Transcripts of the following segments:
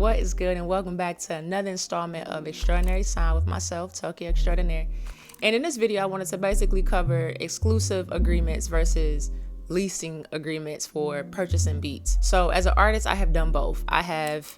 What is good, and welcome back to another installment of Extraordinary Sound with myself, Tokyo Extraordinary. And in this video, I wanted to basically cover exclusive agreements versus leasing agreements for purchasing beats. So as an artist, I have done both. I have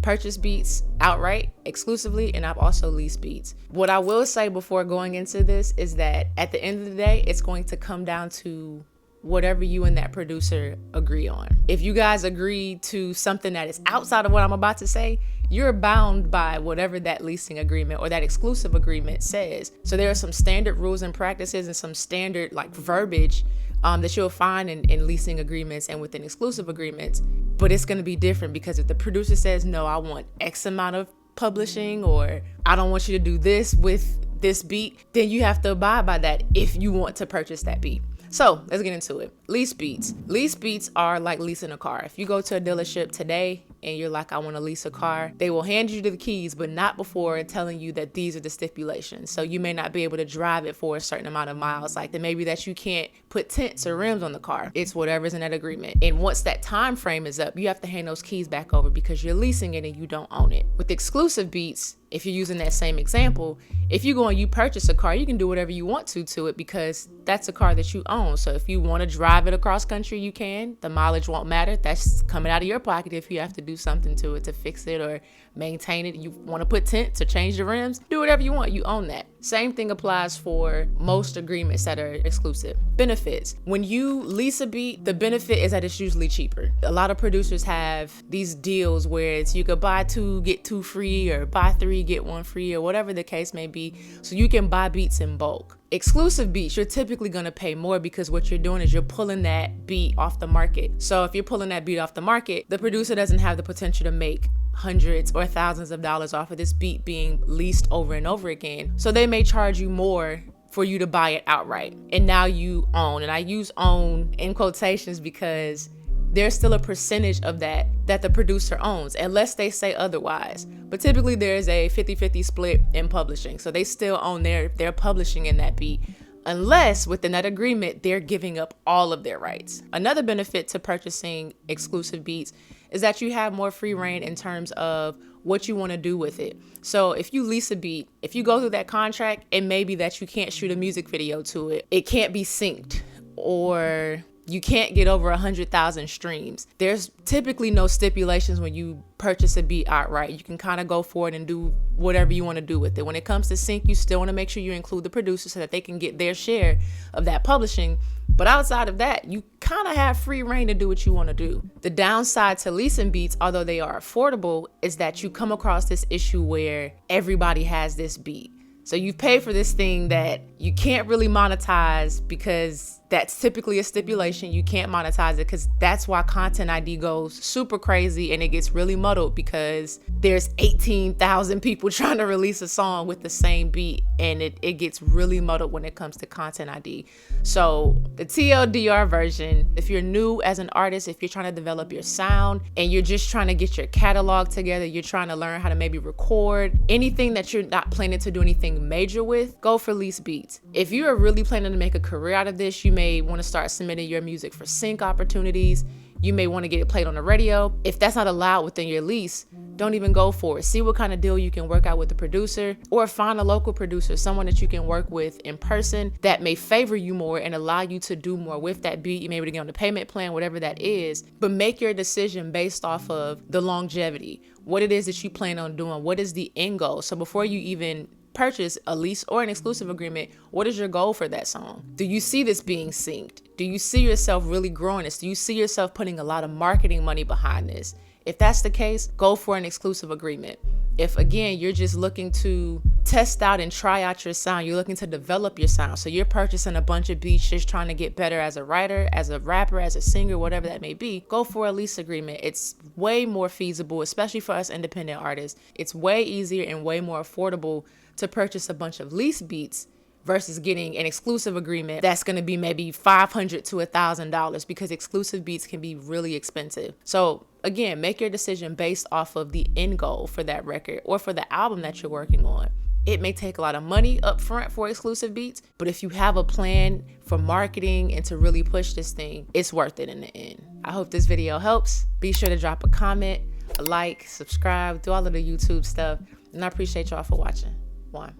purchased beats outright, exclusively, and I've also leased beats. What I will say before going into this is that at the end of the day, it's going to come down to whatever you and that producer agree on. If you guys agree to something that is outside of what I'm about to say, you're bound by whatever that leasing agreement or that exclusive agreement says. So there are some standard rules and practices and some standard verbiage that you'll find in leasing agreements and within exclusive agreements, but it's going to be different because if the producer says, no, I want X amount of publishing, or I don't want you to do this with this beat, then you have to abide by that if you want to purchase that beat. So let's get into it. Lease beats. Lease beats are like leasing a car. If you go to a dealership today and you're like, I want to lease a car, they will hand you the keys, but not before telling you that these are the stipulations. So you may not be able to drive it for a certain amount of miles. Like then maybe that you can't put tents or rims on the car. It's whatever's in that agreement. And once that time frame is up, you have to hand those keys back over because you're leasing it and you don't own it. With exclusive beats, if you're using that same example, if you go and you purchase a car, you can do whatever you want to it because that's a car that you own. So if you want to drive it across country, you can. The mileage won't matter. That's coming out of your pocket if you have to do something to it to fix it or maintain it. You want to put tents or change the rims, do whatever you want. You own that. Same thing applies for most agreements that are exclusive. Benefits. When you lease a beat, the benefit is that it's usually cheaper. A lot of producers have these deals where it's you could buy 2, get 2 free, or buy 3, get 1 free, or whatever the case may be. So you can buy beats in bulk. Exclusive beats, you're typically going to pay more because what you're doing is you're pulling that beat off the market. So if you're pulling that beat off the market, the producer doesn't have the potential to make hundreds or thousands of dollars off of this beat being leased over and over again. So they may charge you more for you to buy it outright. And now you own. And I use own in quotations because there's still a percentage of that the producer owns, unless they say otherwise. But typically there's a 50-50 split in publishing. So they still own their publishing in that beat, unless within that agreement, they're giving up all of their rights. Another benefit to purchasing exclusive beats is that you have more free reign in terms of what you want to do with it. So if you lease a beat, if you go through that contract, it may be that you can't shoot a music video to it. It can't be synced, or you can't get over 100,000 streams. There's typically no stipulations when you purchase a beat outright. You can kind of go for it and do whatever you want to do with it. When it comes to sync, you still want to make sure you include the producer so that they can get their share of that publishing. But outside of that, you kind of have free reign to do what you want to do. The downside to leasing beats, although they are affordable, is that you come across this issue where everybody has this beat. So you've paid for this thing that you can't really monetize because that's typically a stipulation. You can't monetize it because that's why Content ID goes super crazy and it gets really muddled because there's 18,000 people trying to release a song with the same beat, and it gets really muddled when it comes to Content ID. So the TLDR version, if you're new as an artist, if you're trying to develop your sound and you're just trying to get your catalog together, you're trying to learn how to maybe record, anything that you're not planning to do anything major with, go for lease beats. If you are really planning to make a career out of this, you may want to start submitting your music for sync opportunities. You may want to get it played on the radio. If that's not allowed within your lease, don't even go for it. See what kind of deal you can work out with the producer, or find a local producer, someone that you can work with in person that may favor you more and allow you to do more with that beat. You may be able to get on the payment plan, whatever that is, but make your decision based off of the longevity, what it is that you plan on doing, what is the end goal. So before you even purchase a lease or an exclusive agreement, what is your goal for that song? Do you see this being synced? Do you see yourself really growing this? Do you see yourself putting a lot of marketing money behind this? If that's the case, go for an exclusive agreement. If again, you're just looking to test out and try out your sound, you're looking to develop your sound, so you're purchasing a bunch of beats just trying to get better as a writer, as a rapper, as a singer, whatever that may be, go for a lease agreement. It's way more feasible, especially for us independent artists. It's way easier and way more affordable to purchase a bunch of lease beats versus getting an exclusive agreement that's going to be maybe $500 to $1,000, because exclusive beats can be really expensive. So again, make your decision based off of the end goal for that record or for the album that you're working on. It may take a lot of money up front for exclusive beats, but if you have a plan for marketing and to really push this thing, it's worth it in the end. I hope this video helps. Be sure to drop a comment, like, subscribe, do all of the YouTube stuff. And I appreciate y'all for watching. One.